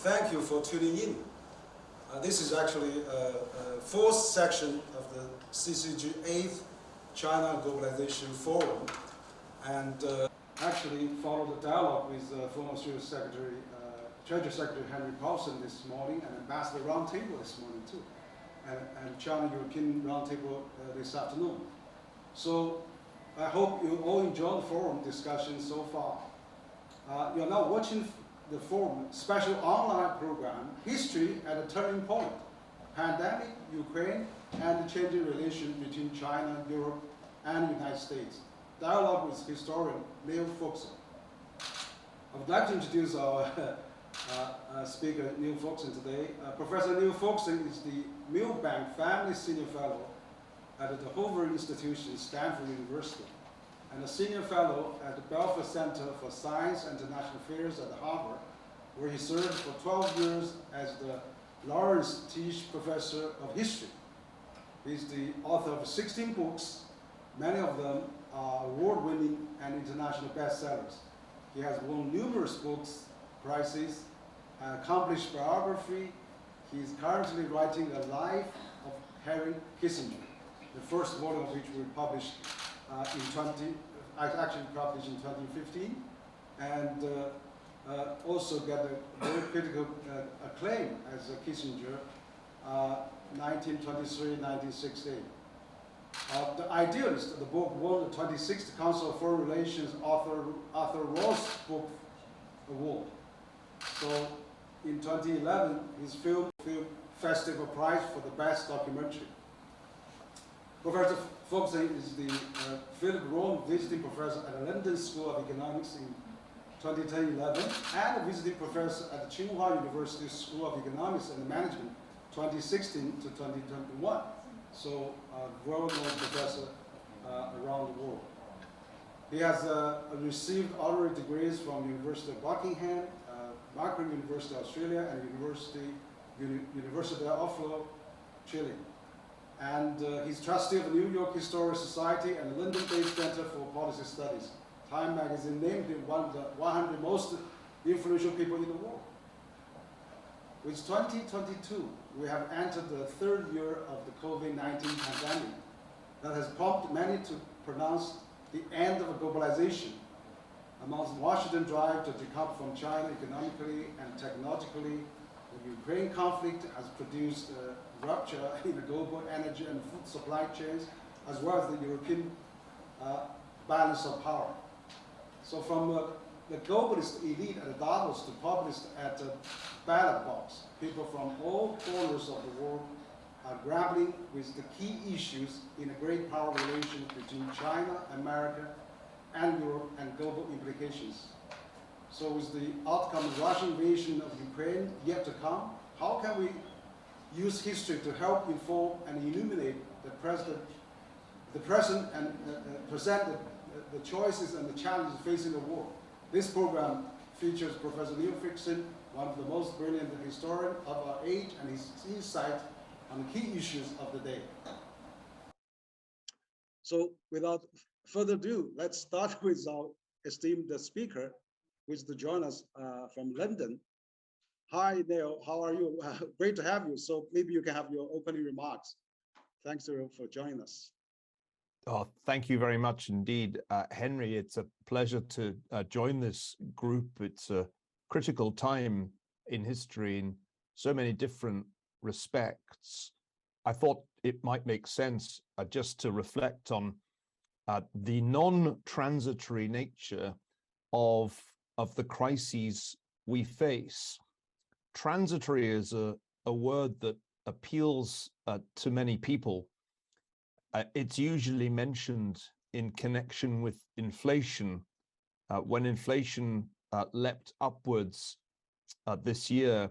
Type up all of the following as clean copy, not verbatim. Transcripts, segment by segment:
thank you for tuning in. This is actually a fourth section of the CCG 8th China and Globalization Forum, and actually followed the dialogue with former Treasury Secretary Honorary Paulson this morning, and Ambassador Roundtable this morning too, and China-European Roundtable this afternoon. So I hope you all enjoy the forum discussion so far. You are now watching the forum special online program, History at a Turning Point, Pandemic, Ukraine, and the changing relation between China, Europe, and the United States. Dialogue with historian Neil Fuchsen. I would like to introduce our speaker, Neil Fuchsen, today. Professor Neil Fuchsen is the Milbank Family Senior Fellow at the Hoover Institution, Stanford University, and a Senior Fellow at the Belfer Center for Science and International Affairs at Harvard, where he served for 12 years as the Lawrence Tisch Professor of History. He's the author of 16 books. Many of them are award-winning and international bestsellers. He has won numerous books, prizes, an accomplished biography. He's currently writing a life of Henry Kissinger, the first volume of which we published actually published in 2015, and also got a very critical acclaim as a Kissinger, 1923-1968. The Idealist of the book won the 26th Council of Foreign Relations Arthur Ross Book Award. So in 2011, his film Festival Prize for the Best Documentary. Professor Fuchsen is the Philip Rohn Visiting Professor at the London School of Economics in 2010-11 and a Visiting Professor at the Tsinghua University School of Economics and Management 2016 to 2021. So a well-known professor around the world. He has received honorary degrees from University of Buckingham, Macquarie University of Australia, and University of Oslo, Chile. And he's trustee of the New York Historical Society and the London-based Center for Policy Studies. Time magazine named him one of the 100 most influential people in the world. With 2022, we have entered the third year of the COVID-19 pandemic that has prompted many to pronounce the end of globalization. Amongst Washington's drive to decouple from China economically and technologically, the Ukraine conflict has produced a rupture in the global energy and food supply chains, as well as the European balance of power. So from the globalist elite at Davos to populists at the ballot box, people from all corners of the world are grappling with the key issues in a great power relation between China, America, and Europe, and global implications. So with the outcome of Russian invasion of Ukraine yet to come, how can we use history to help inform and illuminate the present and present the choices and the challenges facing the world? This program features Professor Neil Fuchsen, one of the most brilliant historians of our age, and his insight on the key issues of the day. So without further ado, let's start with our esteemed speaker, who is to join us from London. Hi, Neil, how are you? Great to have you. So maybe you can have your opening remarks. Thanks for joining us. Oh, thank you very much indeed, Henry. It's a pleasure to join this group. It's a critical time in history in so many different respects. I thought it might make sense just to reflect on the non-transitory nature of the crises we face. Transitory is a word that appeals to many people. It's usually mentioned in connection with inflation. When inflation leapt upwards this year,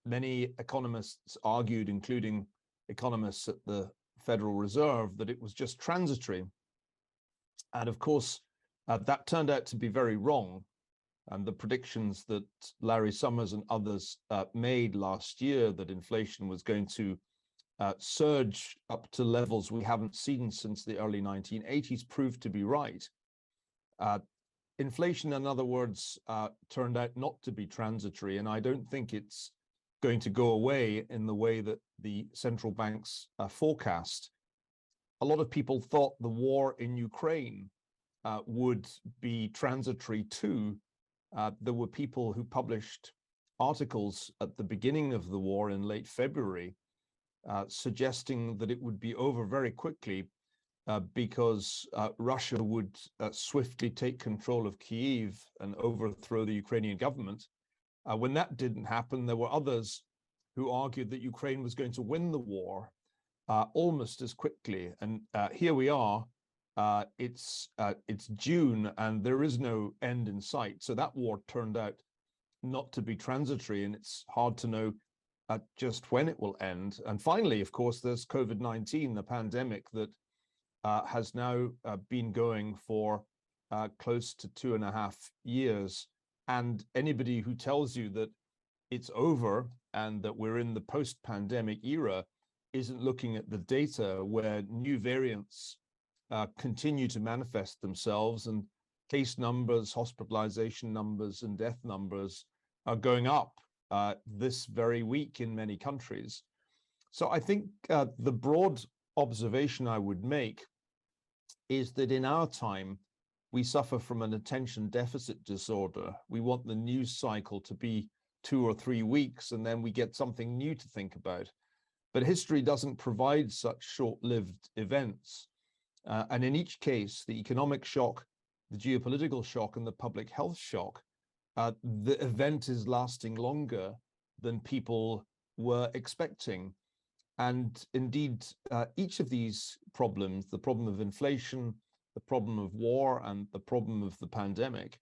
many economists argued, including economists at the Federal Reserve, that it was just transitory. And of course, that turned out to be very wrong. And the predictions that Larry Summers and others made last year that inflation was going to surge up to levels we haven't seen since the early 1980s proved to be right. inflation, in other words, turned out not to be transitory, and I don't think it's going to go away in the way that the central banks forecast. A lot of people thought the war in Ukraine would be transitory too. There were people who published articles at the beginning of the war in late February suggesting that it would be over very quickly because Russia would swiftly take control of Kyiv and overthrow the Ukrainian government. When that didn't happen, there were others who argued that Ukraine was going to win the war almost as quickly. And here we are. It's June and there is no end in sight. So that war turned out not to be transitory, and it's hard to know just when it will end. And finally, of course, there's COVID-19, the pandemic that has now been going for close to 2.5 years. And anybody who tells you that it's over and that we're in the post-pandemic era isn't looking at the data where new variants continue to manifest themselves, and case numbers, hospitalization numbers, and death numbers are going up this very week in many countries. So I think the broad observation I would make is that in our time, we suffer from an attention deficit disorder. We want the news cycle to be 2 or 3 weeks, and then we get something new to think about. But history doesn't provide such short-lived events. And in each case, the economic shock, the geopolitical shock, and the public health shock, the event is lasting longer than people were expecting. And indeed, each of these problems, the problem of inflation, the problem of war, and the problem of the pandemic,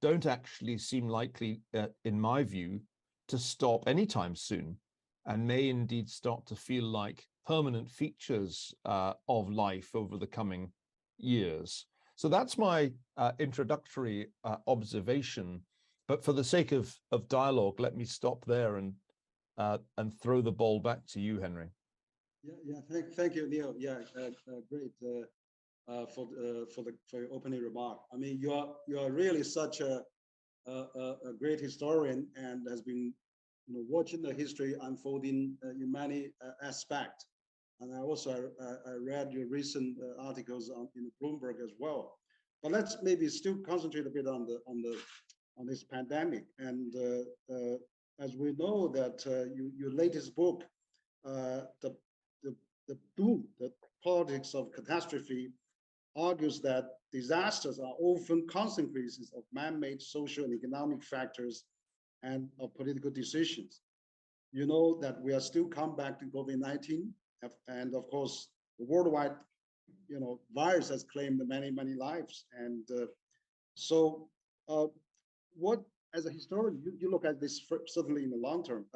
don't actually seem likely, in my view, to stop anytime soon, and may indeed start to feel like permanent features of life over the coming years. So that's my introductory observation. But for the sake of dialogue, let me stop there and throw the ball back to you, Henry. Thank you, Neil. Great for your opening remark. I mean, you are really such a great historian and has been watching the history unfolding in many aspects. And I also I read your recent articles in Bloomberg as well. But let's maybe still concentrate a bit on this pandemic. And as we know that your latest book, the politics of catastrophe, argues that disasters are often consequences of man-made social and economic factors and of political decisions. You know that we are still come back to COVID-19, and of course, the worldwide, virus has claimed many lives. And so, what as a historian you look at this certainly in the long term.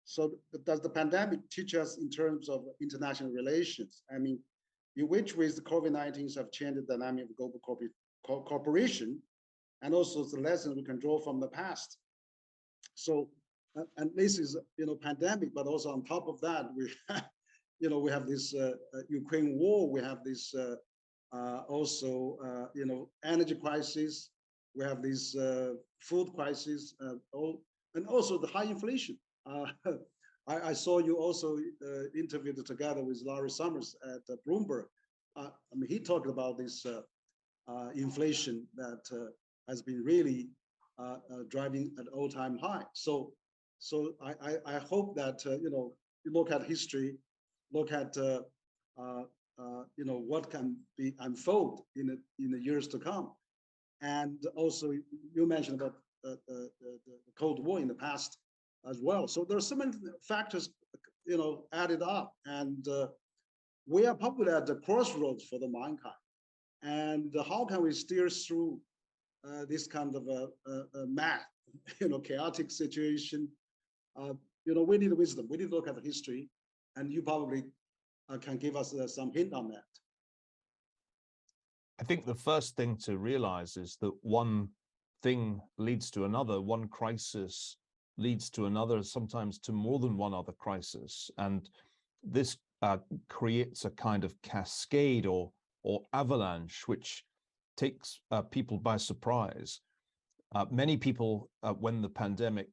So, does the pandemic teach us in terms of international relations? I mean, in which ways the COVID-19 have changed the dynamic of global cooperation, and also the lessons we can draw from the past. So, and this is pandemic, but also on top of that, we we have this Ukraine war, we have this also energy crisis, we have this food crisis, and also the high inflation. I saw you also interviewed together with Larry Summers at Bloomberg. I mean, he talked about this inflation that has been really driving at all-time high. So I hope that you look at history, look at what can be unfold in the years to come, and also you mentioned about the Cold War in the past as well. So there are so many factors added up, and we are probably at the crossroads for the mankind. And how can we steer through this kind of a mad, chaotic situation? We need wisdom. We need to look at the history, and you probably can give us some hint on that. I think the first thing to realize is that one thing leads to another, one crisis leads to another, sometimes to more than one other crisis. And this creates a kind of cascade or avalanche, which takes people by surprise. Many people, when the pandemic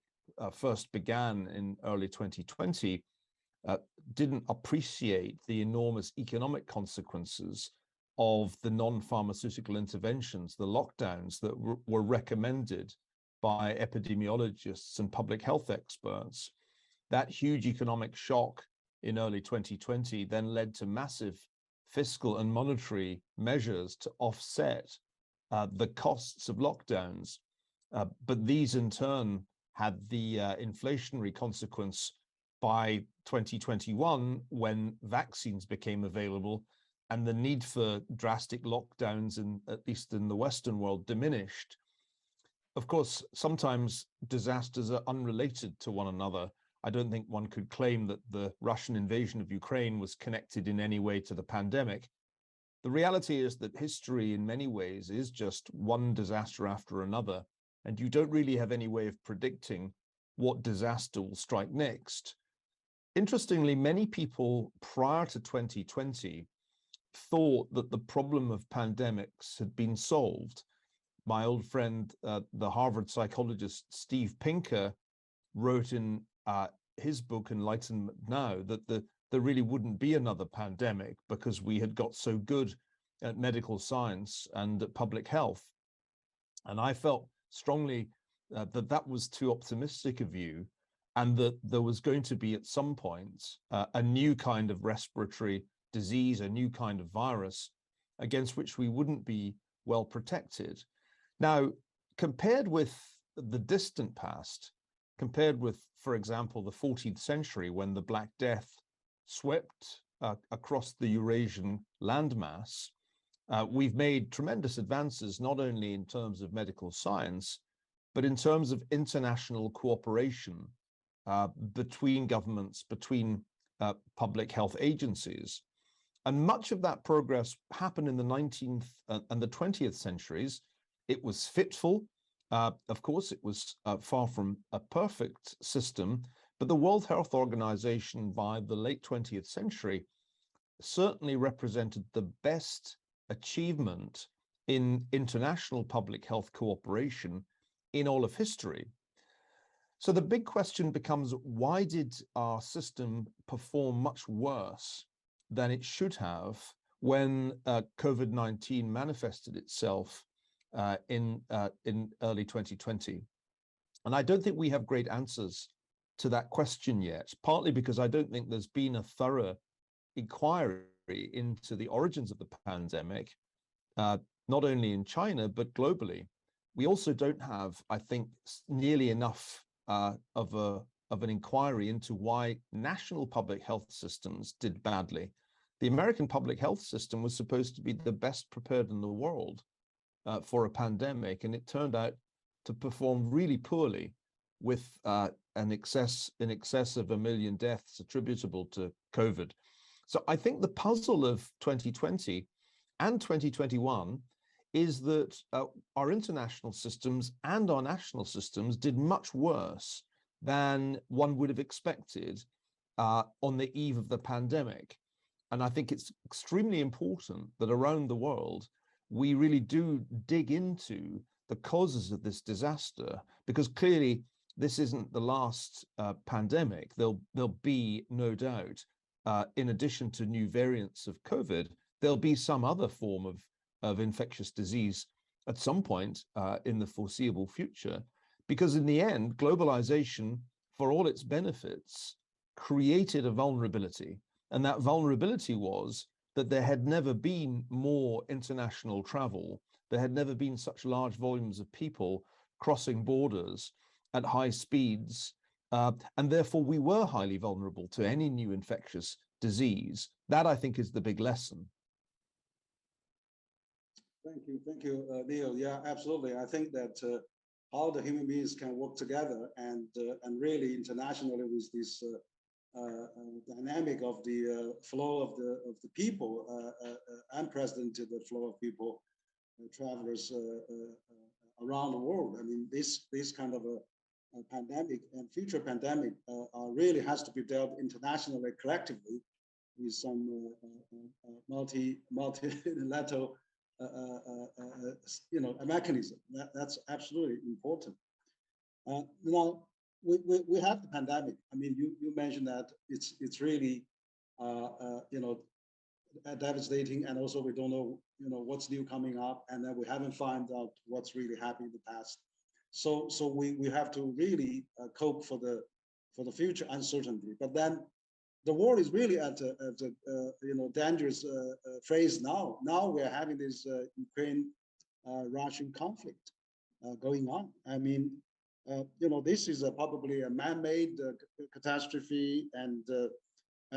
first began in early 2020, didn't appreciate the enormous economic consequences of the non-pharmaceutical interventions, the lockdowns that were recommended by epidemiologists and public health experts. That huge economic shock in early 2020 then led to massive fiscal and monetary measures to offset the costs of lockdowns. But these in turn had the inflationary consequence by 2021 when vaccines became available and the need for drastic lockdowns, at least in the Western world, diminished. Of course, sometimes disasters are unrelated to one another. I don't think one could claim that the Russian invasion of Ukraine was connected in any way to the pandemic. The reality is that history in many ways is just one disaster after another, and you don't really have any way of predicting what disaster will strike next. Interestingly, many people prior to 2020 thought that the problem of pandemics had been solved. My old friend, the Harvard psychologist Steve Pinker, wrote in his book Enlightenment Now that there really wouldn't be another pandemic because we had got so good at medical science and at public health. And I felt strongly that that was too optimistic a view, and that there was going to be at some point a new kind of respiratory disease, a new kind of virus against which we wouldn't be well protected. Now, compared with the distant past, compared with, for example, the 14th century when the Black Death swept across the Eurasian landmass, we've made tremendous advances, not only in terms of medical science, but in terms of international cooperation between governments, between public health agencies. And much of that progress happened in the 19th and the 20th centuries. It was fitful. Of course, it was far from a perfect system, but the World Health Organization by the late 20th century certainly represented the best achievement in international public health cooperation in all of history. So the big question becomes, why did our system perform much worse than it should have when COVID-19 manifested itself in early 2020? And I don't think we have great answers to that question yet, partly because I don't think there's been a thorough inquiry into the origins of the pandemic, not only in China, but globally. We also don't have, I think, nearly enough of an inquiry into why national public health systems did badly. The American public health system was supposed to be the best prepared in the world for a pandemic, and it turned out to perform really poorly, with in excess of 1 million deaths attributable to COVID. So I think the puzzle of 2020 and 2021 is that our international systems and our national systems did much worse than one would have expected on the eve of the pandemic. And I think it's extremely important that around the world, we really do dig into the causes of this disaster, because clearly this isn't the last pandemic. There'll be, no doubt, in addition to new variants of COVID, there'll be some other form of infectious disease at some point in the foreseeable future. Because in the end, globalization, for all its benefits, created a vulnerability. And that vulnerability was that there had never been more international travel. There had never been such large volumes of people crossing borders at high speeds. And therefore, we were highly vulnerable to any new infectious disease. That, I think, is the big lesson. Thank you, Neil. Yeah, absolutely. I think that how the human beings can work together and really internationally with this dynamic of the flow of the people, unprecedented flow of people, travelers around the world. I mean, this kind of a pandemic and future pandemic really has to be dealt internationally, collectively, with some multilateral a mechanism. That's absolutely important. Now we have the pandemic. I mean, you mentioned that it's really devastating, and also we don't know what's new coming up, and then we haven't found out what's really happened in the past. So we have to really cope for the future uncertainty. But then the world is really at a dangerous phase now. Now we are having this Ukraine-Russian conflict going on. I mean, this is probably a man-made catastrophe, and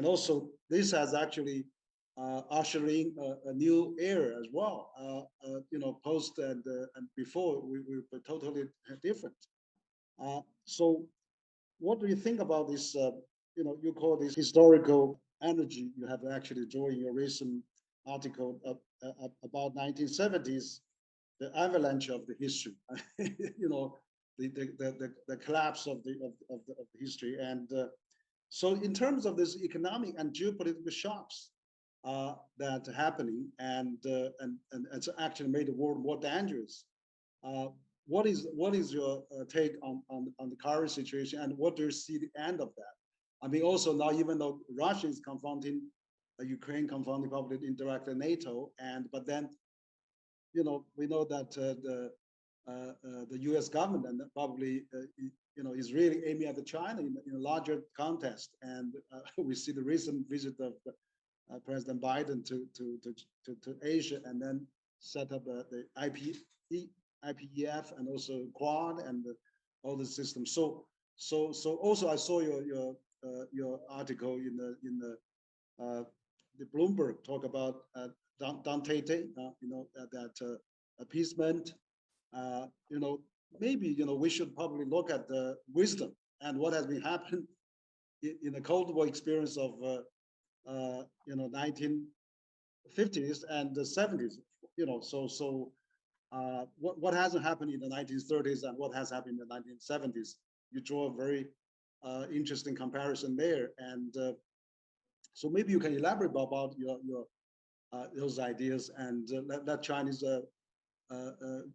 also this has actually ushering a new era as well. Post and before we were totally different. So, what do you think about this? You call this historical energy. You have actually drawn in your recent article about 1970s, the avalanche of the history. The collapse of the history, and so in terms of this economic and geopolitical shocks that are happening, and it's actually made the world more dangerous. What is your take on the current situation, and what do you see the end of that? I mean, also now, even though Russia is confronting Ukraine, confronting probably indirectly NATO, but then we know that the U.S. government probably is really aiming at China in a larger context, and we see the recent visit of President Biden to Asia, and then set up the IPEF and also Quad and all the systems. So also I saw your article in the Bloomberg talk about Dante, that appeasement. Maybe we should probably look at the wisdom and what has been happened in the Cold War experience of 1950s and the 70s. What hasn't happened in the 1930s and what has happened in the 1970s? You draw a very interesting comparison there, and so maybe you can elaborate about your those ideas, and let Chinese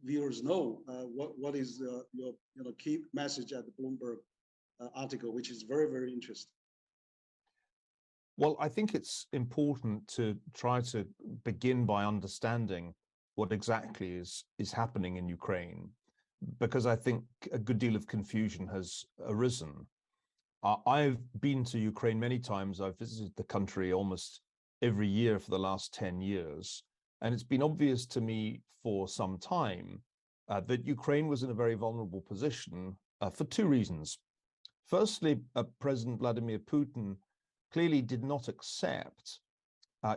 viewers know what is your key message at the Bloomberg article, which is very, very interesting. Well, I think it's important to try to begin by understanding what exactly is happening in Ukraine, because I think a good deal of confusion has arisen. I've been to Ukraine many times. I've visited the country almost every year for the last 10 years. And it's been obvious to me for some time that Ukraine was in a very vulnerable position for two reasons. Firstly, President Vladimir Putin clearly did not accept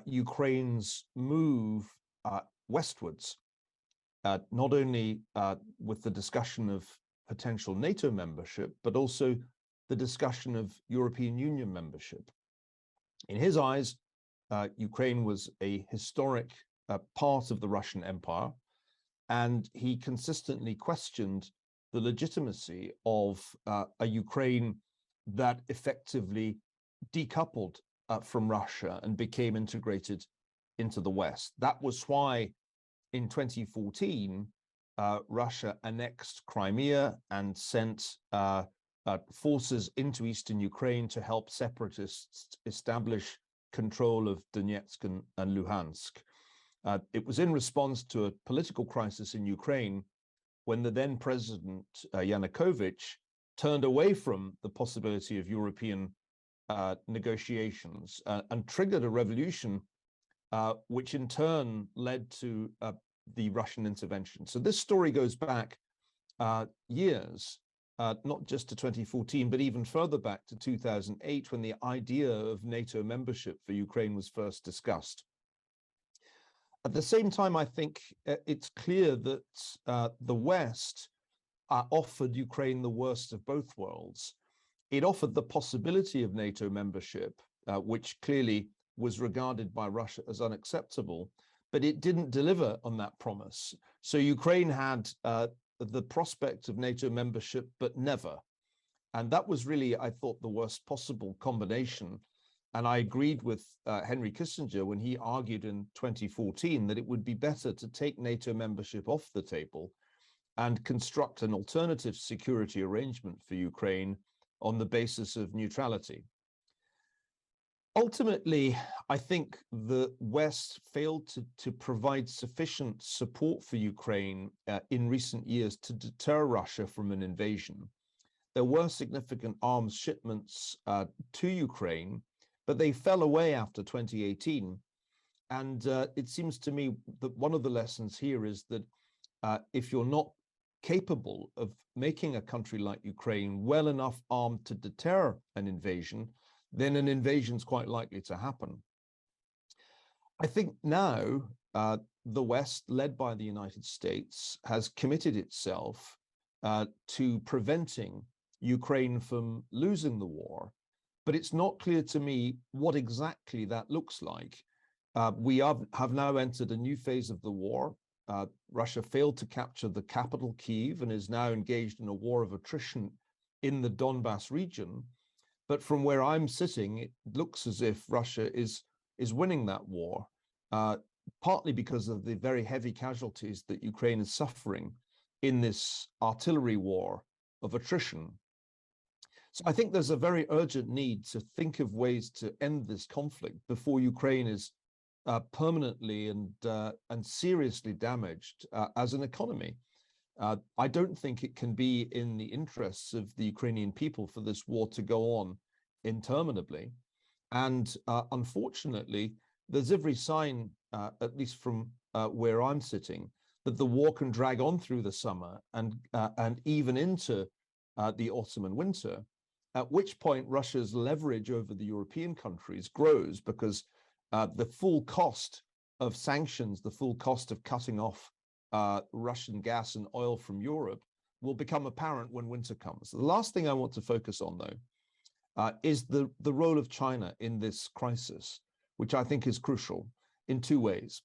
Ukraine's move westwards, not only with the discussion of potential NATO membership, but also the discussion of European Union membership. In his eyes, Ukraine was a historic part of the Russian Empire, and he consistently questioned the legitimacy of a Ukraine that effectively decoupled from Russia and became integrated into the West. That was why in 2014, Russia annexed Crimea and sent forces into eastern Ukraine to help separatists establish control of Donetsk and Luhansk. It was in response to a political crisis in Ukraine when the then President Yanukovych turned away from the possibility of European negotiations and triggered a revolution, which in turn led to the Russian intervention. So this story goes back years, not just to 2014, but even further back to 2008, when the idea of NATO membership for Ukraine was first discussed. At the same time, I think it's clear that the West offered Ukraine the worst of both worlds. It offered the possibility of NATO membership, which clearly was regarded by Russia as unacceptable, but it didn't deliver on that promise. So Ukraine had the prospect of NATO membership, but never. And that was really, I thought, the worst possible combination And I agreed with Henry Kissinger when he argued in 2014 that it would be better to take NATO membership off the table and construct an alternative security arrangement for Ukraine on the basis of neutrality. Ultimately, I think the West failed to provide sufficient support for Ukraine in recent years to deter Russia from an invasion. There were significant arms shipments to Ukraine, but they fell away after 2018. And it seems to me that one of the lessons here is that if you're not capable of making a country like Ukraine well enough armed to deter an invasion, then an invasion is quite likely to happen. I think now the West, led by the United States, has committed itself to preventing Ukraine from losing the war, but it's not clear to me what exactly that looks like. We have now entered a new phase of the war. Russia failed to capture the capital, Kyiv, and is now engaged in a war of attrition in the Donbas region. But from where I'm sitting, it looks as if Russia is winning that war, partly because of the very heavy casualties that Ukraine is suffering in this artillery war of attrition. So I think there's a very urgent need to think of ways to end this conflict before Ukraine is permanently and seriously damaged as an economy. I don't think it can be in the interests of the Ukrainian people for this war to go on interminably. And unfortunately, there's every sign, at least from where I'm sitting, that the war can drag on through the summer and even into the autumn and winter, at which point Russia's leverage over the European countries grows because the full cost of sanctions, the full cost of cutting off Russian gas and oil from Europe will become apparent when winter comes. The last thing I want to focus on, though, is the role of China in this crisis, which I think is crucial in two ways.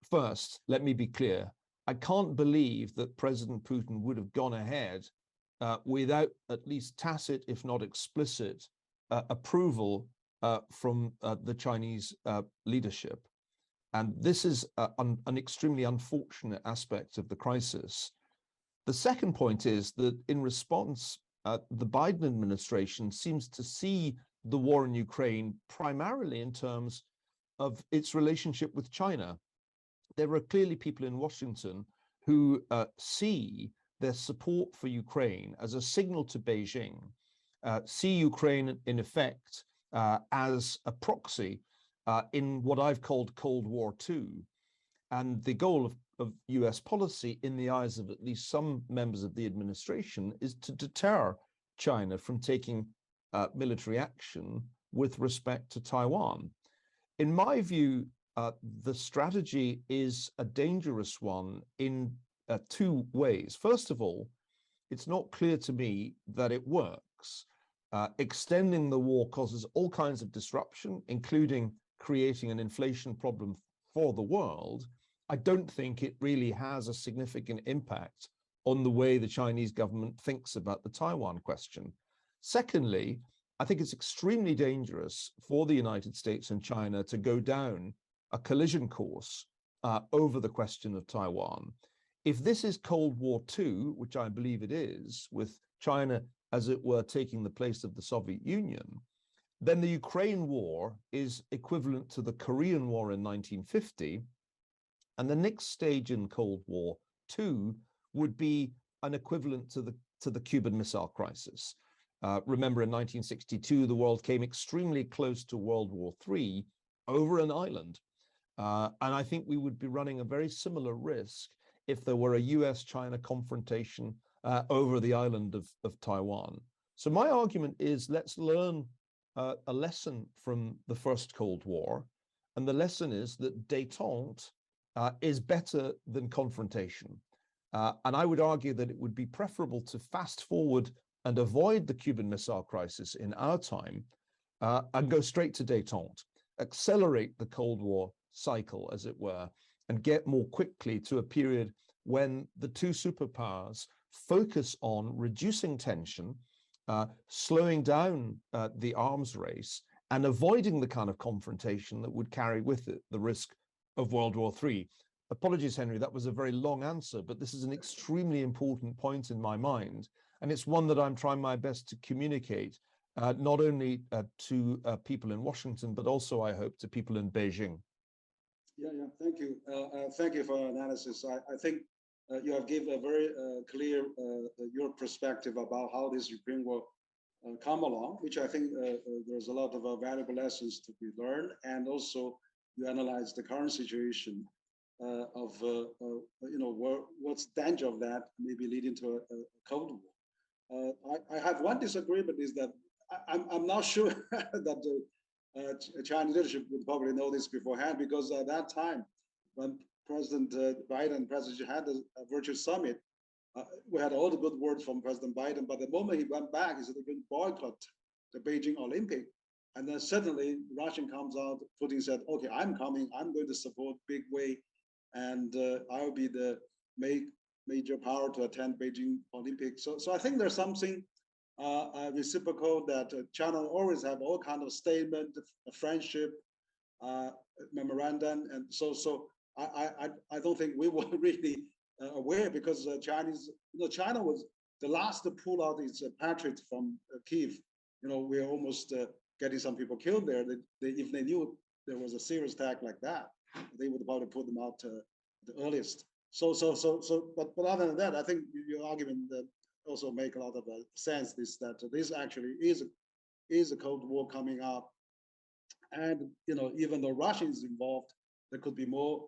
First, let me be clear. I can't believe that President Putin would have gone ahead without at least tacit, if not explicit, approval from the Chinese leadership. And this is an extremely unfortunate aspect of the crisis. The second point is that in response, the Biden administration seems to see the war in Ukraine primarily in terms of its relationship with China. There are clearly people in Washington who see their support for Ukraine as a signal to Beijing, see Ukraine in effect as a proxy in what I've called Cold War II. And the goal of US policy in the eyes of at least some members of the administration is to deter China from taking military action with respect to Taiwan. In my view, the strategy is a dangerous one in two ways. First of all, it's not clear to me that it works. Extending the war causes all kinds of disruption, including creating an inflation problem for the world. I don't think it really has a significant impact on the way the Chinese government thinks about the Taiwan question. Secondly, I think it's extremely dangerous for the United States and China to go down a collision course over the question of Taiwan. If this is Cold War II, which I believe it is, with China, as it were, taking the place of the Soviet Union, then the Ukraine war is equivalent to the Korean War in 1950. And the next stage in Cold War II would be an equivalent to the Cuban Missile Crisis. Remember, in 1962, the world came extremely close to World War III over an island. And I think we would be running a very similar risk if there were a US-China confrontation over the island of Taiwan. So my argument is, let's learn a lesson from the first Cold War. And the lesson is that détente is better than confrontation. And I would argue that it would be preferable to fast forward and avoid the Cuban Missile Crisis in our time and go straight to détente, accelerate the Cold War cycle, as it were, and get more quickly to a period when the two superpowers focus on reducing tension, slowing down the arms race, and avoiding the kind of confrontation that would carry with it the risk of World War III. Apologies, Henry, that was a very long answer, but this is an extremely important point in my mind, and it's one that I'm trying my best to communicate, not only to people in Washington, but also, I hope, to people in Beijing. Yeah, thank you. Thank you for your analysis. I think you have given a very clear your perspective about how this Ukraine will come along, which I think there's a lot of valuable lessons to be learned, and also you analyze the current situation of what's the danger of that maybe leading to a Cold War. I have one disagreement is that I'm not sure that the Chinese leadership would probably know this beforehand, because at that time when President Biden and President Xi had a virtual summit, we had all the good words from President Biden, but the moment he went back, he said they're going to boycott the Beijing Olympic. And then suddenly Russian comes out, Putin said, okay, I'm coming, I'm going to support big way, and I'll be the major power to attend Beijing Olympics. So I think there's something reciprocal that China always have all kind of statement, friendship, memorandum, and so I don't think we were really aware, because Chinese, China was the last to pull out its Patriots from Kyiv. We're almost getting some people killed there. If they knew there was a serious attack like that, they would probably put them out the earliest. But other than that, I think your argument also make a lot of sense. That this actually is a Cold War coming up, and even though Russia is involved, there could be more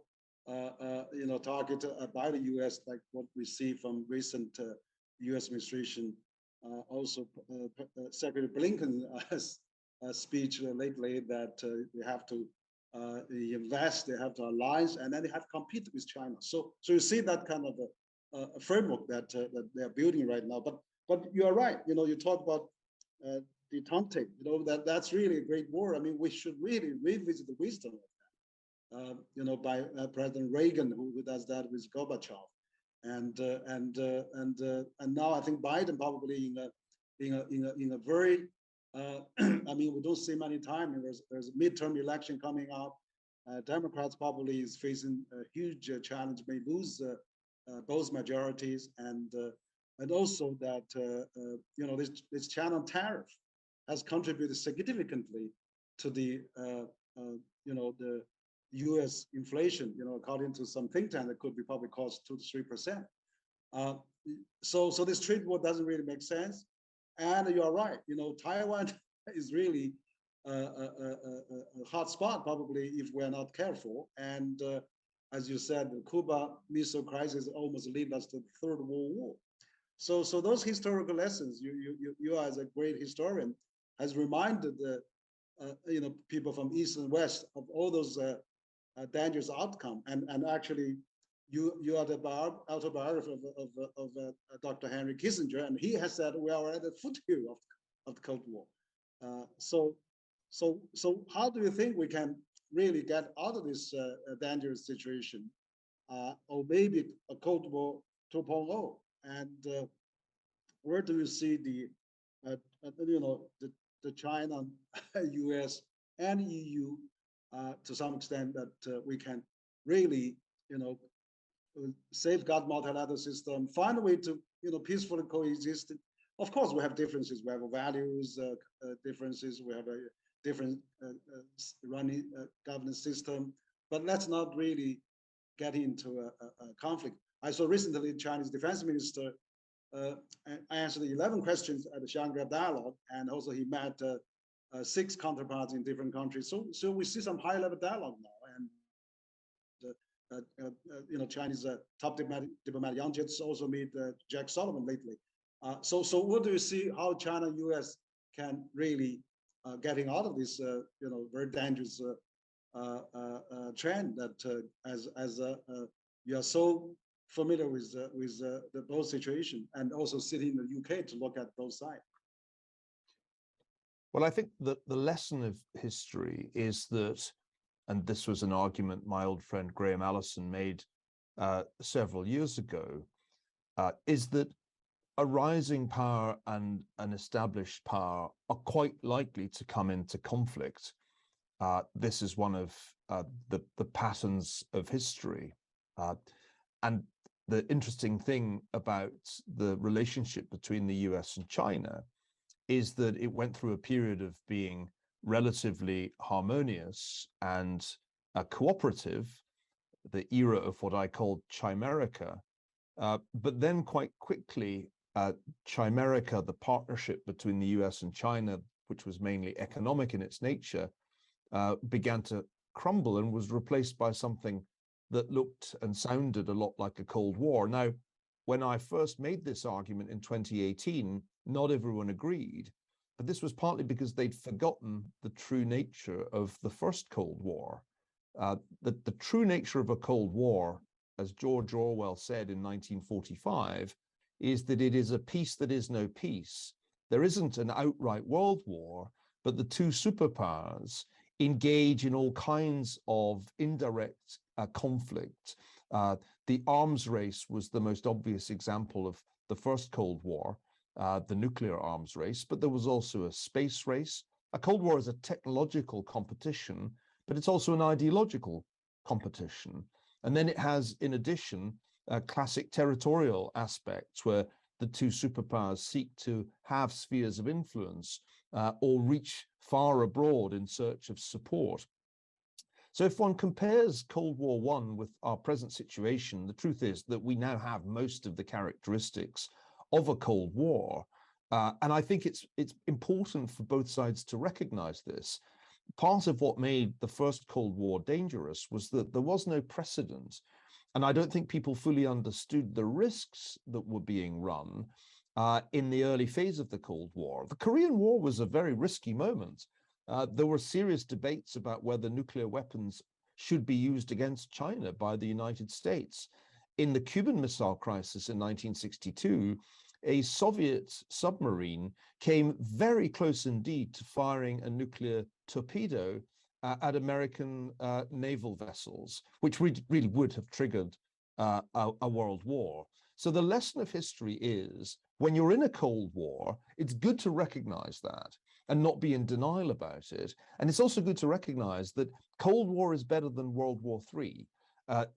targeted by the U.S., like what we see from recent U.S. administration. Also, Secretary Blinken speech lately that they have to invest, they have to alliance, and then they have to compete with China. So you see that kind of a framework that they are building right now. But you are right. You talk about detente. That's really a great word. I mean, we should really revisit the wisdom of that. By President Reagan, who does that with Gorbachev, and now I think Biden probably in a very I mean, we don't see many times. There's a midterm election coming up. Democrats probably is facing a huge challenge, may lose both majorities, and also that this China tariff has contributed significantly to the the U.S. inflation. According to some think tank, it could be probably cost 2 to 3%. So this trade war doesn't really make sense. And you are right. Taiwan is really a hot spot probably if we're not careful. And as you said, the Cuba Missile Crisis almost lead us to the Third World War. So those historical lessons, you as a great historian, has reminded the people from East and West of all those dangerous outcome. And actually, you are the autobiographer of Dr. Henry Kissinger, and he has said we are at the foothills of the Cold War. So how do you think we can really get out of this dangerous situation, or maybe a Cold War 2.0? And where do you see the China, U.S. and EU to some extent that we can really safeguard multilateral system, find a way to peacefully coexist. Of course, we have differences. We have values differences. We have a different running governance system. But let's not really get into a conflict. I saw recently Chinese defense minister answered 11 questions at the Shangri-La Dialogue, and also he met 6 counterparts in different countries. So we see some high-level dialogue now, and Chinese top diplomat Yang Jiechi also meet Jack Sullivan lately. So what do you see how China U.S. can really getting out of this very dangerous trend that as you are so familiar with the both situation, and also sitting in the UK to look at both sides? Well, I think that the lesson of history is that, and this was an argument my old friend Graham Allison made several years ago, is that a rising power and an established power are quite likely to come into conflict. This is one of the patterns of history. And the interesting thing about the relationship between the US and China is that it went through a period of being relatively harmonious and cooperative, the era of what I call Chimerica. But then quite quickly, Chimerica, the partnership between the US and China, which was mainly economic in its nature, began to crumble and was replaced by something that looked and sounded a lot like a Cold War. Now, when I first made this argument in 2018, not everyone agreed, but this was partly because they'd forgotten the true nature of the first Cold War. The true nature of a Cold War, as George Orwell said in 1945, is that it is a peace that is no peace. There isn't an outright world war, but the two superpowers engage in all kinds of indirect conflict. The arms race was the most obvious example of the first Cold War, the nuclear arms race, but there was also a space race. A Cold War is a technological competition, but it's also an ideological competition. And then it has, in addition, classic territorial aspects where the two superpowers seek to have spheres of influence or reach far abroad in search of support. So if one compares Cold War I with our present situation, the truth is that we now have most of the characteristics of a Cold War. And I think it's important for both sides to recognize this. Part of what made the first Cold War dangerous was that there was no precedent. And I don't think people fully understood the risks that were being run in the early phase of the Cold War. The Korean War was a very risky moment. There were serious debates about whether nuclear weapons should be used against China by the United States. In the Cuban Missile Crisis in 1962, a Soviet submarine came very close indeed to firing a nuclear torpedo at American naval vessels, which really would have triggered a world war. So the lesson of history is, when you're in a Cold War, it's good to recognize that and not be in denial about it. And it's also good to recognize that Cold War is better than World War III.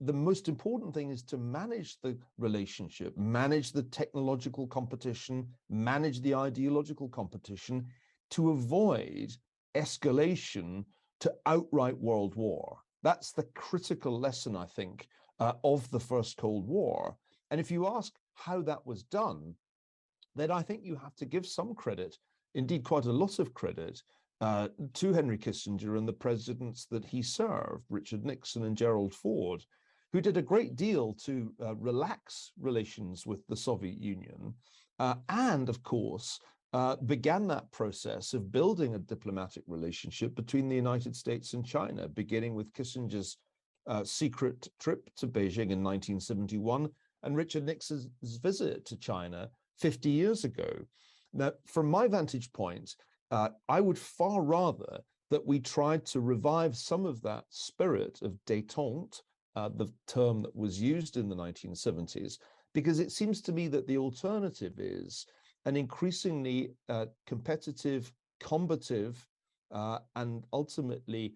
The most important thing is to manage the relationship, manage the technological competition, manage the ideological competition to avoid escalation to outright world war. That's the critical lesson, I think, of the first Cold War. And if you ask how that was done, then I think you have to give some credit, indeed quite a lot of credit, to Henry Kissinger and the presidents that he served, Richard Nixon and Gerald Ford, who did a great deal to relax relations with the Soviet Union, and of course, began that process of building a diplomatic relationship between the United States and China, beginning with Kissinger's secret trip to Beijing in 1971 and Richard Nixon's visit to China 50 years ago. Now, from my vantage point, I would far rather that we tried to revive some of that spirit of détente, the term that was used in the 1970s, because it seems to me that the alternative is an increasingly competitive, combative, and ultimately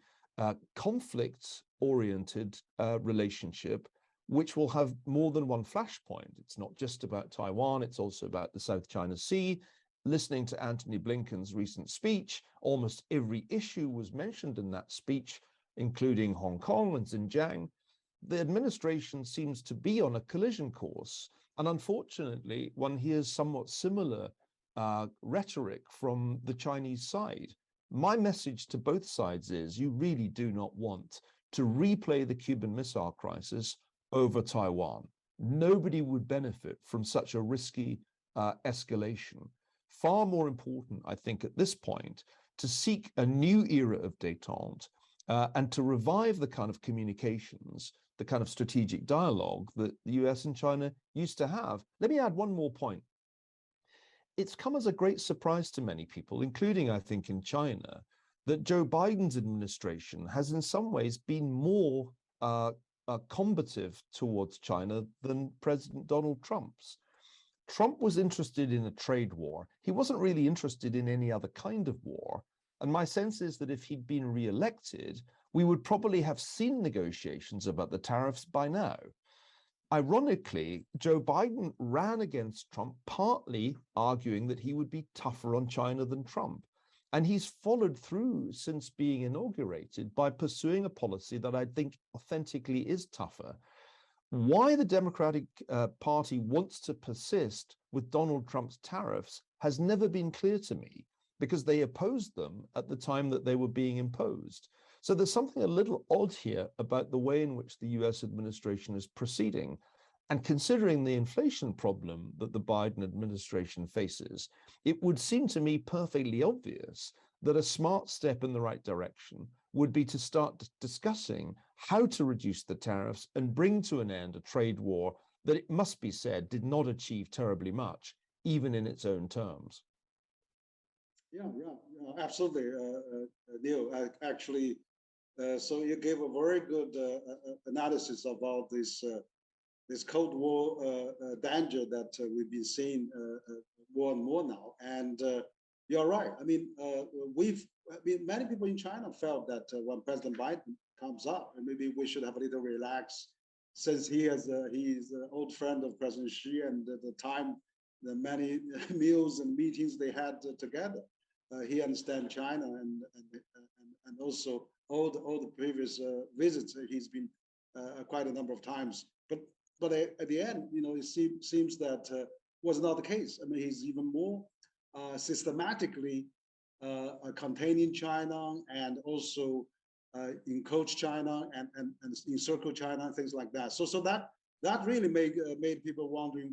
conflict-oriented relationship, which will have more than one flashpoint. It's not just about Taiwan, it's also about the South China Sea. Listening to Antony Blinken's recent speech, almost every issue was mentioned in that speech, including Hong Kong and Xinjiang. The administration seems to be on a collision course. And unfortunately, one hears somewhat similar rhetoric from the Chinese side. My message to both sides is you really do not want to replay the Cuban Missile Crisis over Taiwan. Nobody would benefit from such a risky escalation. Far more important, I think, at this point, to seek a new era of détente and to revive the kind of communications, the kind of strategic dialogue that the US and China used to have. Let me add one more point. It's come as a great surprise to many people, including, I think, in China, that Joe Biden's administration has in some ways been more combative towards China than President Donald Trump's. Trump was interested in a trade war. He wasn't really interested in any other kind of war. And my sense is that if he'd been re-elected, we would probably have seen negotiations about the tariffs by now. Ironically, Joe Biden ran against Trump, partly arguing that he would be tougher on China than Trump. And he's followed through since being inaugurated by pursuing a policy that I think authentically is tougher. Why the Democratic Party wants to persist with Donald Trump's tariffs has never been clear to me, because they opposed them at the time that they were being imposed. So there's something a little odd here about the way in which the US administration is proceeding. And considering the inflation problem that the Biden administration faces, it would seem to me perfectly obvious that a smart step in the right direction would be to start discussing how to reduce the tariffs and bring to an end a trade war that, it must be said, did not achieve terribly much, even in its own terms. Yeah, absolutely, Neil. Actually, so you gave a very good analysis about this Cold War danger that we've been seeing more and more now. And you're right. I mean, many people in China felt that when President Biden comes up, and maybe we should have a little relax, since he's an old friend of President Xi, and the many meals and meetings they had together. He understands China and also all the previous visits he's been quite a number of times. But at the end, it seems that was not the case. I mean, he's even more systematically containing China, and also encroach China and encircle China and things like that. So that really made people wondering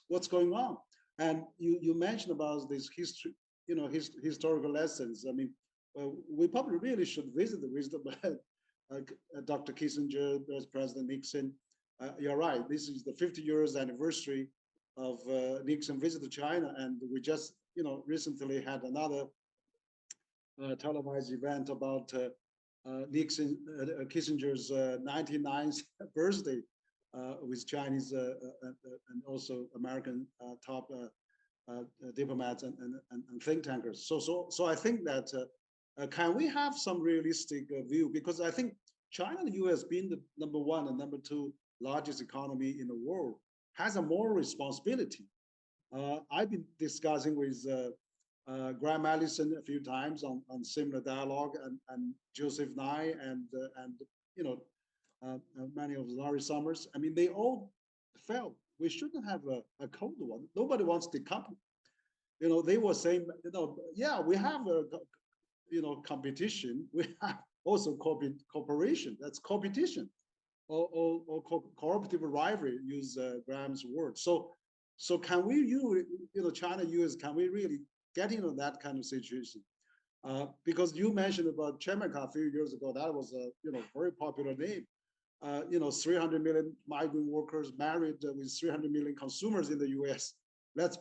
what's going on. And you mentioned about this history. Historical lessons. I mean, we probably really should visit the wisdom of Dr. Kissinger, President Nixon. You're right. This is the 50 years anniversary of Nixon visit to China, and we just, recently had another televised event about Kissinger's 99th birthday with Chinese and also American top diplomats and think tankers. So I think that can we have some realistic view? Because I think China and the US, being the number one and number two largest economy in the world, has a moral responsibility. I've been discussing with Graham Allison a few times on similar dialogue, and Joseph Nye and many of Larry Summers. I mean, they all felt we shouldn't have a Cold War. Nobody wants decoupling. They were saying, yeah, we have a, competition. We have also cooperation. That's competition, or cooperative rivalry. Use Graham's word. So can we, China, US, can we really get into that kind of situation? Because you mentioned about Chairman a few years ago, that was a very popular name. 300 million migrant workers married with 300 million consumers in the US. Let's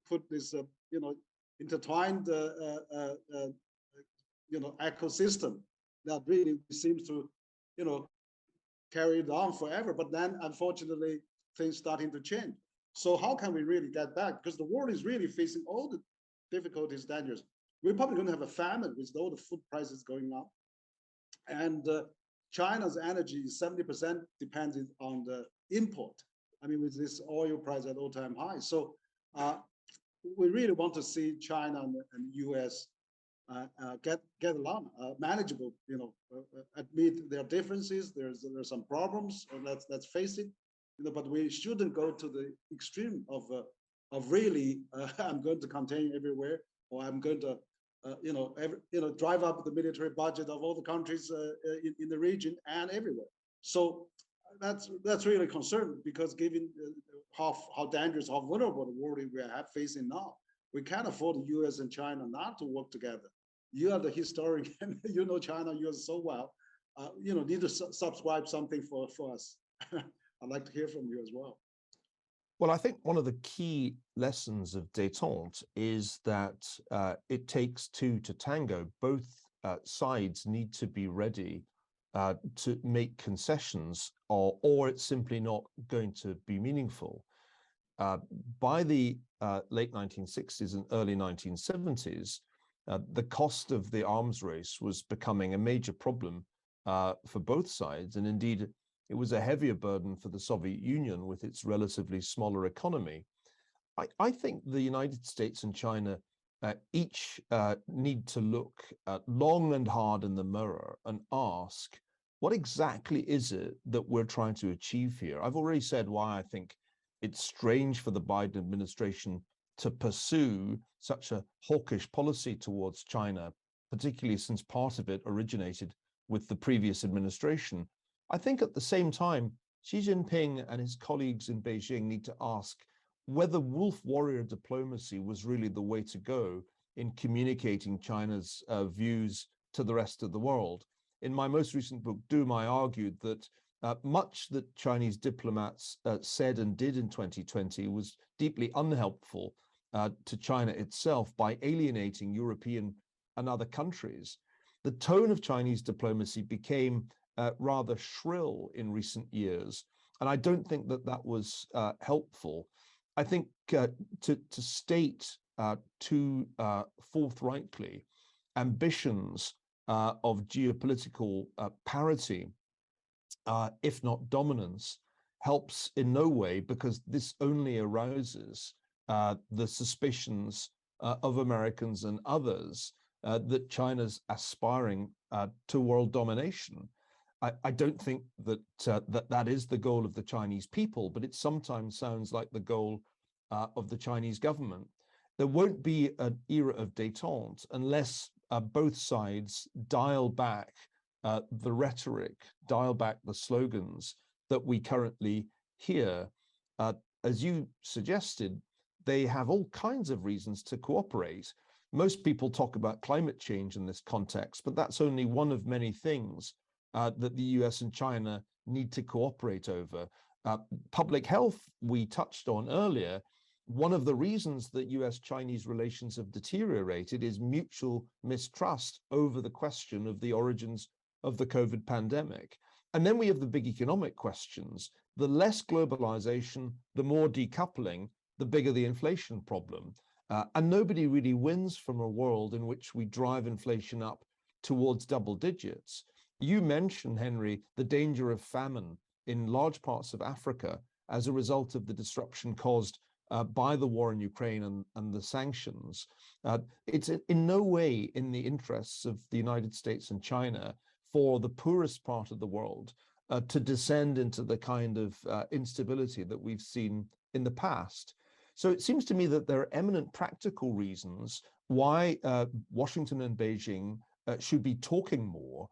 put this intertwined ecosystem that really seems to carry it on forever. But then unfortunately things starting to change. So how can we really get back? Because the world is really facing all the difficulties, dangers. We're probably going to have a famine with all the food prices going up, and China's energy is 70% dependent on the import. I mean, with this oil price at all-time high. So we really want to see China and US get along, manageable. Admit their differences. There's some problems. Let's face it. But we shouldn't go to the extreme of really I'm going to contain everywhere, or I'm going to drive up the military budget of all the countries in the region and everywhere. So that's really concerning, because given how dangerous, how vulnerable the world we are facing now, we can't afford the US and China not to work together. You are the historian, you know China, US so well. Need to subscribe something for us. I'd like to hear from you as well. Well, I think one of the key lessons of détente is that it takes two to tango. Both sides need to be ready to make concessions, or it's simply not going to be meaningful. by the late 1960s and early 1970s, the cost of the arms race was becoming a major problem for both sides. And indeed, it was a heavier burden for the Soviet Union with its relatively smaller economy. I think the United States and China each need to look long and hard in the mirror and ask, what exactly is it that we're trying to achieve here? I've already said why I think it's strange for the Biden administration to pursue such a hawkish policy towards China, particularly since part of it originated with the previous administration. I think at the same time, Xi Jinping and his colleagues in Beijing need to ask whether wolf warrior diplomacy was really the way to go in communicating China's views to the rest of the world. In my most recent book, Doom, I argued that much that Chinese diplomats said and did in 2020 was deeply unhelpful to China itself by alienating European and other countries. The tone of Chinese diplomacy became rather shrill in recent years, and I don't think that that was helpful. I think to state too forthrightly ambitions of geopolitical parity, if not dominance, helps in no way, because this only arouses the suspicions of Americans and others that China's aspiring to world domination. I don't think that that is the goal of the Chinese people, but it sometimes sounds like the goal of the Chinese government. There won't be an era of détente unless both sides dial back the rhetoric, dial back the slogans that we currently hear. As you suggested, they have all kinds of reasons to cooperate. Most people talk about climate change in this context, but that's only one of many things that the US and China need to cooperate over. Public health, we touched on earlier. One of the reasons that US-Chinese relations have deteriorated is mutual mistrust over the question of the origins of the COVID pandemic. And then we have the big economic questions. The less globalization, the more decoupling, the bigger the inflation problem. And nobody really wins from a world in which we drive inflation up towards double digits. You mentioned, Henry, the danger of famine in large parts of Africa as a result of the disruption caused by the war in Ukraine and the sanctions. It's in no way in the interests of the United States and China for the poorest part of the world to descend into the kind of instability that we've seen in the past. So it seems to me that there are eminent practical reasons why Washington and Beijing should be talking more.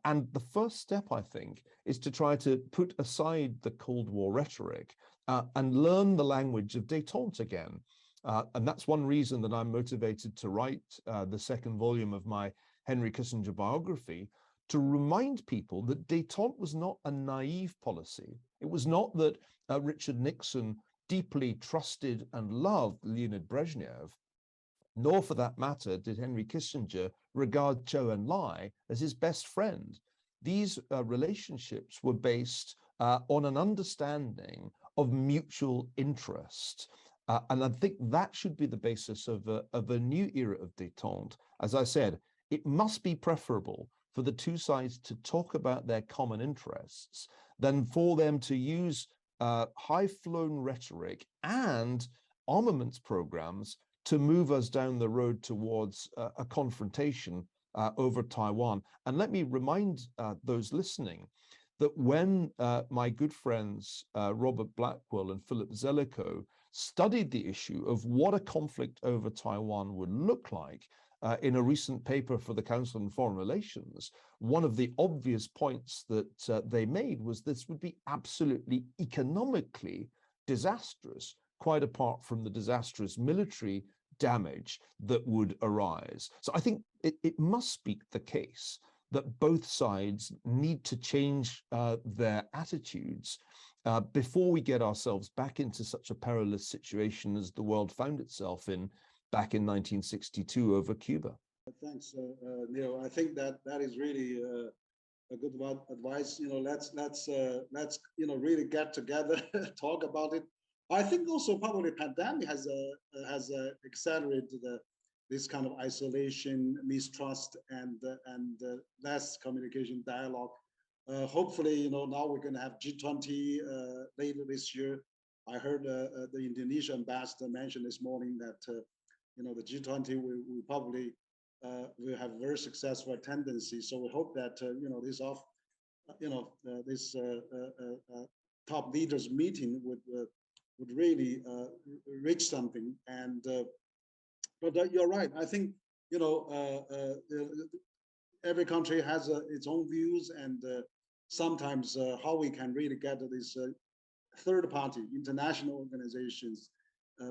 And the first step, I think, is to try to put aside the Cold War rhetoric and learn the language of détente again. And that's one reason that I'm motivated to write the second volume of my Henry Kissinger biography, to remind people that détente was not a naive policy. It was not that Richard Nixon deeply trusted and loved Leonid Brezhnev, nor for that matter did Henry Kissinger regard Zhou Enlai as his best friend. These relationships were based on an understanding of mutual interest. And I think that should be the basis of a new era of détente. As I said, it must be preferable for the two sides to talk about their common interests than for them to use high-flown rhetoric and armaments programs to move us down the road towards a confrontation over Taiwan. And let me remind those listening that when my good friends Robert Blackwell and Philip Zelikow studied the issue of what a conflict over Taiwan would look like in a recent paper for the Council on Foreign Relations, one of the obvious points that they made was this would be absolutely economically disastrous, quite apart from the disastrous military damage that would arise. So I think it must be the case that both sides need to change their attitudes before we get ourselves back into such a perilous situation as the world found itself in back in 1962 over Cuba. Thanks, Neil. I think that is really a good advice. Let's really get together, talk about it, I think also probably pandemic has accelerated this kind of isolation, mistrust, and less communication dialogue. Hopefully, you know, now we're going to have G20 later this year. I heard the Indonesian ambassador mention this morning that you know, the G20 will probably will have very successful tendency. So we hope that you know, this this top leaders meeting would really reach something. And but you're right. I think, you know, every country has its own views, and sometimes how we can really get this third party, international organizations,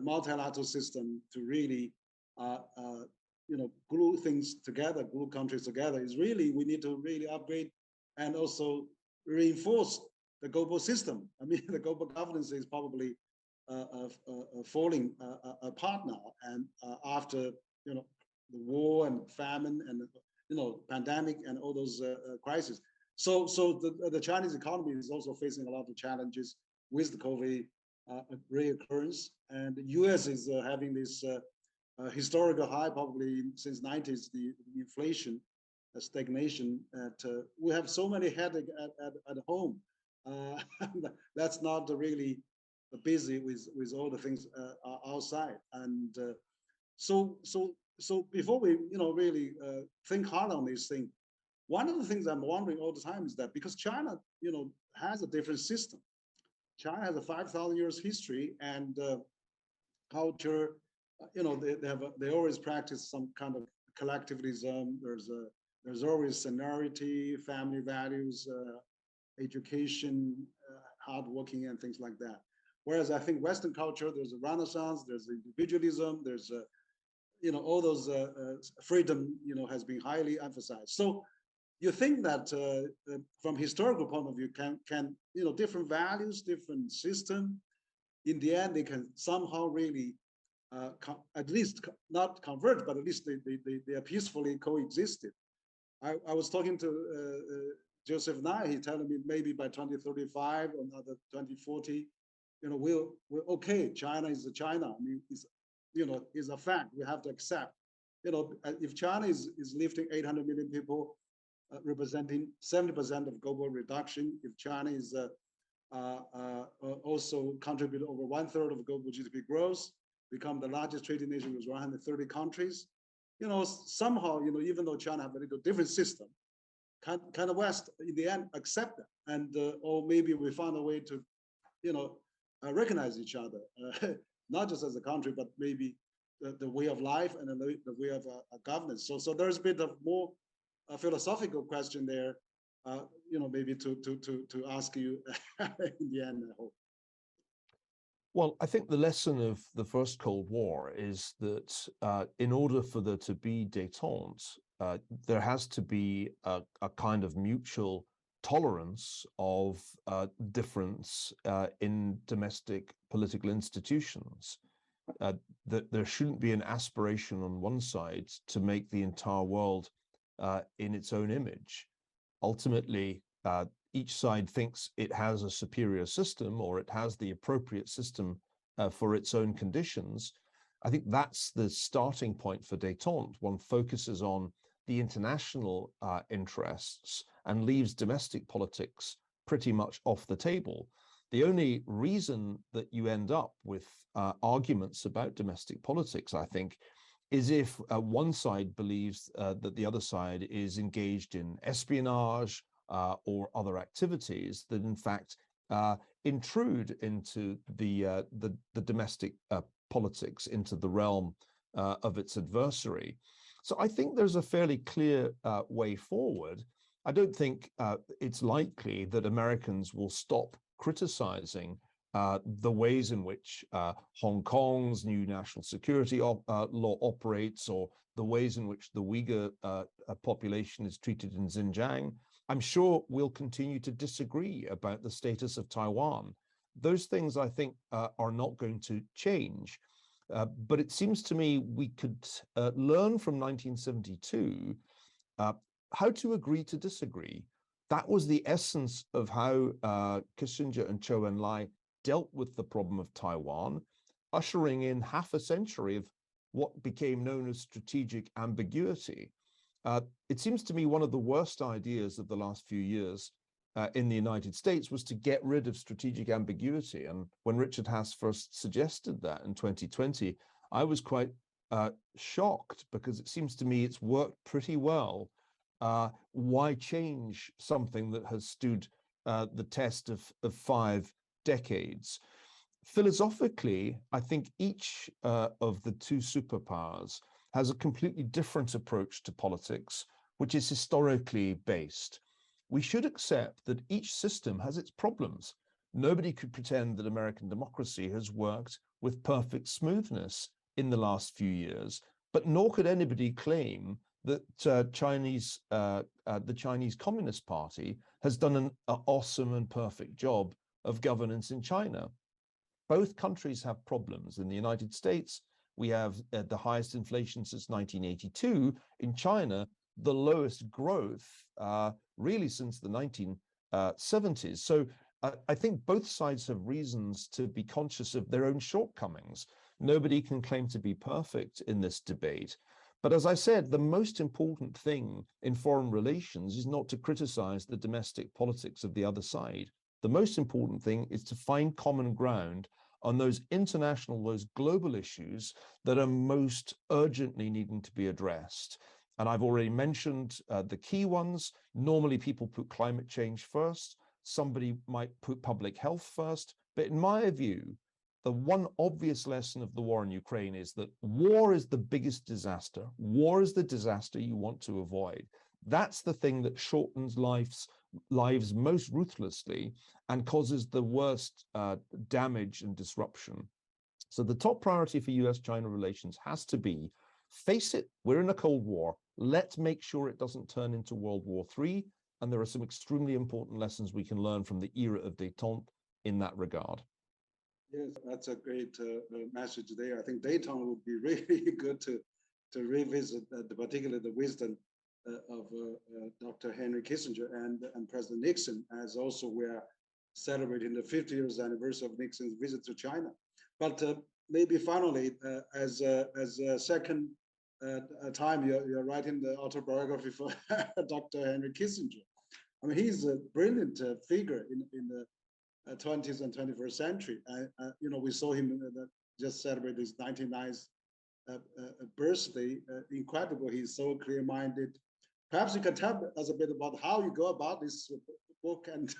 multilateral system to really, you know, glue things together, glue countries together, is really, we need to really upgrade and also reinforce the global system. I mean, the global governance is probably falling apart now, and after, you know, the war and famine and, you know, pandemic and all those crises. So the Chinese economy is also facing a lot of challenges with the COVID reoccurrence, and the US is having this historical high, probably since 90s, the inflation, stagnation. We have so many headaches at home. That's not really busy with all the things outside. And so before we, you know, really think hard on this thing, one of the things I'm wondering all the time is that because China, you know, has a different system. China has a 5,000 years history and culture. You know, they always practice some kind of collectivism. There's always seniority, family values, education, hardworking, and things like that. Whereas I think Western culture, there's a Renaissance, there's individualism, there's you know, all those freedom, you know, has been highly emphasized. So you think that from historical point of view, can you know, different values, different system, in the end they can somehow really at least not converge, but at least they are peacefully coexisted. I was talking to Joseph Nye. He telling me maybe by 2035 or another 2040, you know, we're okay. China is China. I mean, it's, you know, is a fact. We have to accept. You know, if China is lifting 800 million people, representing 70% of global reduction, if China is also contribute over 1/3 of global GDP growth, become the largest trading nation with 130 countries, you know, somehow, you know, even though China have a little different system, can the West in the end accept that? And or maybe we find a way to, you know, recognize each other, not just as a country, but maybe the way of life and the way of governance. So there's a bit of more philosophical question there, you know, maybe to ask you in the end, I hope. Well, I think the lesson of the first Cold War is that in order for there to be détente, there has to be a kind of mutual tolerance of difference in domestic political institutions. That there shouldn't be an aspiration on one side to make the entire world in its own image. Ultimately, each side thinks it has a superior system or it has the appropriate system for its own conditions. I think that's the starting point for détente. One focuses on the international interests and leaves domestic politics pretty much off the table. The only reason that you end up with arguments about domestic politics, I think, is if one side believes that the other side is engaged in espionage or other activities that, in fact, intrude into the domestic politics, into the realm of its adversary. So I think there's a fairly clear way forward. I don't think it's likely that Americans will stop criticizing the ways in which Hong Kong's new national security law operates, or the ways in which the Uyghur population is treated in Xinjiang. I'm sure we'll continue to disagree about the status of Taiwan. Those things, I think, are not going to change. But it seems to me we could learn from 1972 how to agree to disagree. That was the essence of how Kissinger and Zhou Enlai dealt with the problem of Taiwan, ushering in half a century of what became known as strategic ambiguity. It seems to me one of the worst ideas of the last few years in the United States was to get rid of strategic ambiguity. And when Richard Haass first suggested that in 2020, I was quite shocked, because it seems to me it's worked pretty well. Why change something that has stood the test of 5 decades? Philosophically, I think each of the two superpowers has a completely different approach to politics, which is historically based. We should accept that each system has its problems. Nobody could pretend that American democracy has worked with perfect smoothness in the last few years, but nor could anybody claim that the Chinese Communist Party has done an awesome and perfect job of governance in China. Both countries have problems. In the United States, we have the highest inflation since 1982. In China, the lowest growth really since the 1970s. So I think both sides have reasons to be conscious of their own shortcomings. Nobody can claim to be perfect in this debate. But as I said, the most important thing in foreign relations is not to criticize the domestic politics of the other side. The most important thing is to find common ground on those international, those global issues that are most urgently needing to be addressed. And I've already mentioned the key ones. Normally people put climate change first. Somebody might put public health first. But in my view, the one obvious lesson of the war in Ukraine is that war is the biggest disaster. War is the disaster you want to avoid. That's the thing that shortens lives most ruthlessly and causes the worst damage and disruption. So the top priority for US-China relations has to be, face it, we're in a Cold War. Let's make sure it doesn't turn into World War III. And there are some extremely important lessons we can learn from the era of détente in that regard. Yes, that's a great message there. I think détente would be really good to revisit, particularly the wisdom of Dr. Henry Kissinger and President Nixon, as also we are celebrating the 50 years anniversary of Nixon's visit to China. But maybe finally, as a second time you're writing the autobiography for Dr. Henry Kissinger. I mean, he's a brilliant figure in the 20th and 21st century. We saw him just celebrate his 99th birthday. Incredible. He's so clear-minded. Perhaps you can tell us a bit about how you go about this book and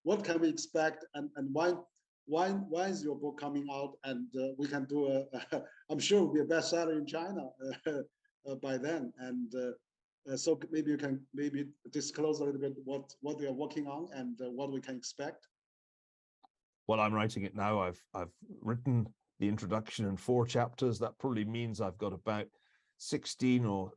what can we expect, and why is your book coming out? And we can do I'm sure it will be a bestseller in China by then. And so maybe you can disclose a little bit what we are working on and what we can expect. Well, I'm writing it now. I've written the introduction in 4 chapters. That probably means I've got about 16 or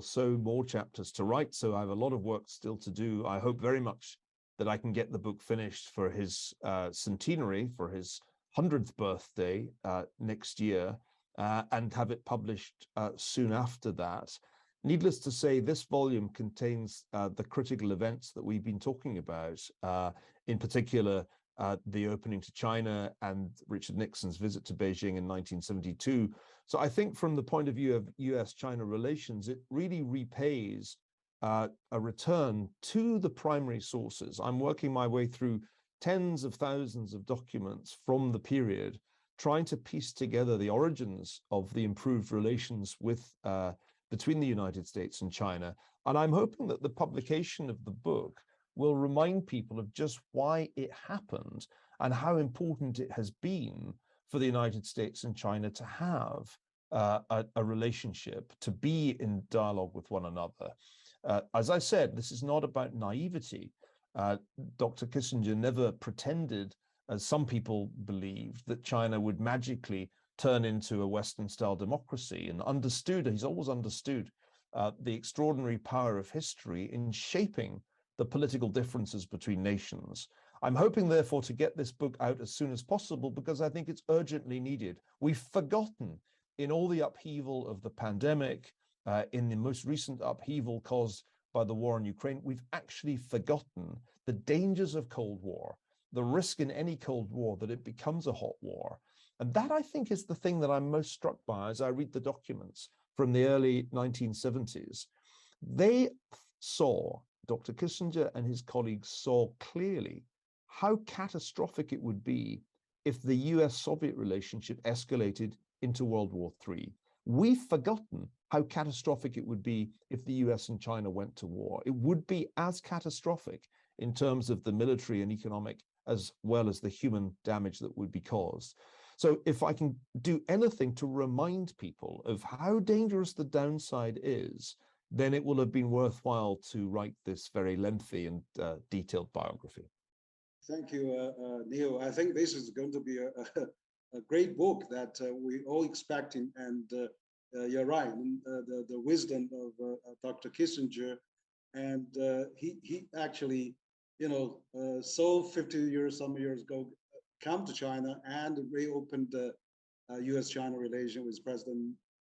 so more chapters to write. So I have a lot of work still to do. I hope very much that I can get the book finished for his centenary, for his 100th birthday next year, and have it published soon after that. Needless to say, this volume contains the critical events that we've been talking about, in particular, the opening to China and Richard Nixon's visit to Beijing in 1972. So I think from the point of view of US-China relations, it really repays a return to the primary sources. I'm working my way through tens of thousands of documents from the period, trying to piece together the origins of the improved relations with between the United States and China. And I'm hoping that the publication of the book will remind people of just why it happened and how important it has been for the United States and China to have a relationship, to be in dialogue with one another. As I said, this is not about naivety. Dr. Kissinger never pretended, as some people believed, that China would magically turn into a Western-style democracy, and he's always understood the extraordinary power of history in shaping the political differences between nations. I'm hoping, therefore, to get this book out as soon as possible because I think it's urgently needed. We've forgotten, in all the upheaval of the pandemic, in the most recent upheaval caused by the war in Ukraine, we've actually forgotten the dangers of Cold War, the risk in any Cold War that it becomes a hot war. And that, I think, is the thing that I'm most struck by as I read the documents from the early 1970s. They saw, Dr. Kissinger and his colleagues saw clearly how catastrophic it would be if the US-Soviet relationship escalated into World War III. We've forgotten how catastrophic it would be if the US and China went to war. It would be as catastrophic in terms of the military and economic as well as the human damage that would be caused. So if I can do anything to remind people of how dangerous the downside is, then it will have been worthwhile to write this very lengthy and detailed biography. Thank you, Neil. I think this is going to be a great book that we all expecting, and you're right. The wisdom of Dr. Kissinger, and he actually, so 50 years, some years ago, come to China and reopened the U.S.-China relation with President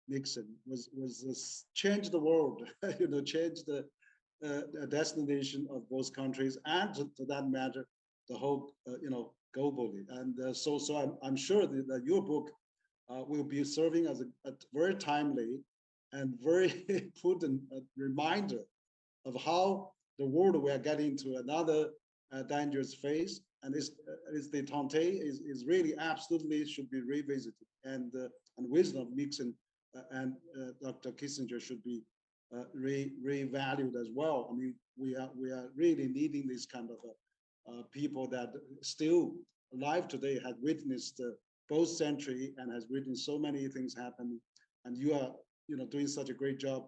Nixon. Was change the world, change the destination of both countries, and to that matter, the whole, globally. And so I'm sure that your book will be serving as a very timely and very important reminder of how the world we are getting to another dangerous phase, and is the Tante is really absolutely should be revisited, and wisdom of Nixon and Dr. Kissinger should be revalued as well. I mean, we are really needing this kind of people that still alive today had witnessed both century and has witnessed so many things happen, and you are doing such a great job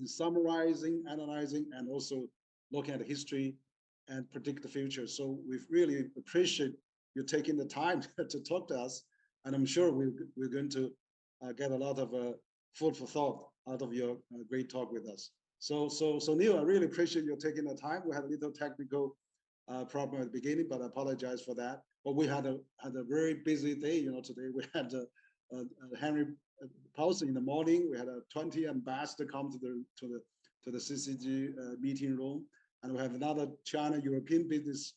in summarizing, analyzing, and also looking at history and predict the future. So we really appreciate you taking the time to talk to us, and I'm sure we're going to get a lot of food for thought out of your great talk with us. So Neil, I really appreciate you taking the time. We had a little technical problem at the beginning, but I apologize for that. But we had a very busy day. Today we had Henry Paulson in the morning. We had 20 ambassadors come to the CCG meeting room, and we have another China European Business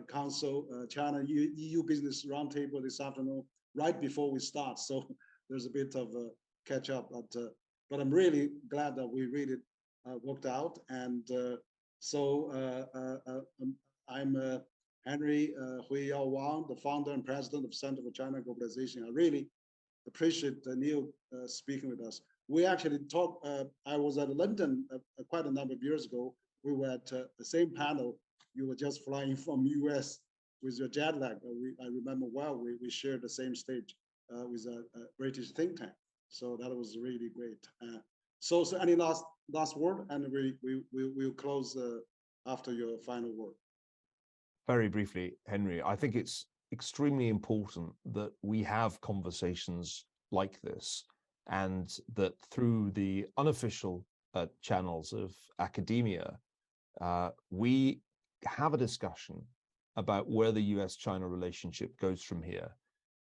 Council, China EU Business Roundtable this afternoon, right before we start. So there's a bit of a catch up, but I'm really glad that we really worked out. And I'm Honorary Huiyao Wang, the founder and president of Center for China and Globalization. I really appreciate Neil speaking with us. We actually talked, I was at London quite a number of years ago. We were at the same panel. You were just flying from US with your jet lag. I remember well, we shared the same stage with a British think tank. So that was really great. So any last word, and we'll close after your final word. Very briefly, Henry, I think it's extremely important that we have conversations like this, and that through the unofficial channels of academia, we have a discussion about where the US-China relationship goes from here.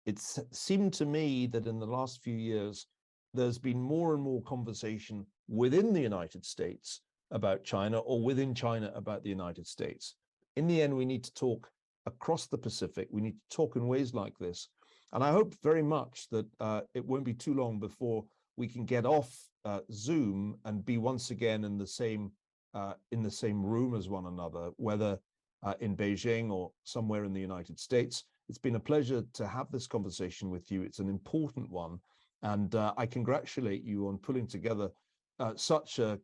It's seemed to me that in the last few years, there's been more and more conversation within the United States about China, or within China about the United States. In the end, we need to talk across the Pacific. We need to talk in ways like this. And I hope very much that it won't be too long before we can get off Zoom and be once again in the same room as one another, whether in Beijing or somewhere in the United States. It's been a pleasure to have this conversation with you. It's an important one. And I congratulate you on putting together such an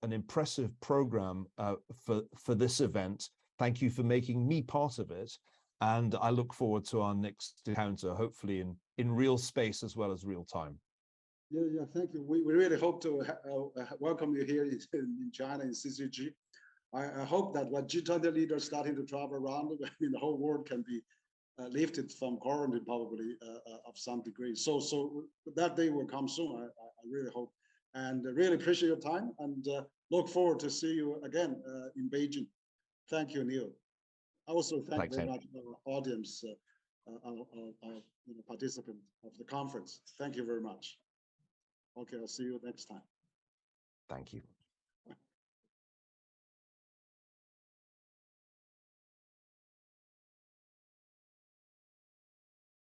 impressive program for this event. Thank you for making me part of it. And I look forward to our next encounter, hopefully in real space as well as real time. Yeah, thank you. We really hope to welcome you here in China, in CCG. I hope that when G20 leaders starting to travel around, the whole world can be lifted from quarantine, probably of some degree. So that day will come soon. I really hope, and really appreciate your time, and look forward to see you again in Beijing. Thank you, Neil. I also thank very much our audience, our participant of the conference. Thank you very much. Okay, I'll see you next time. Thank you.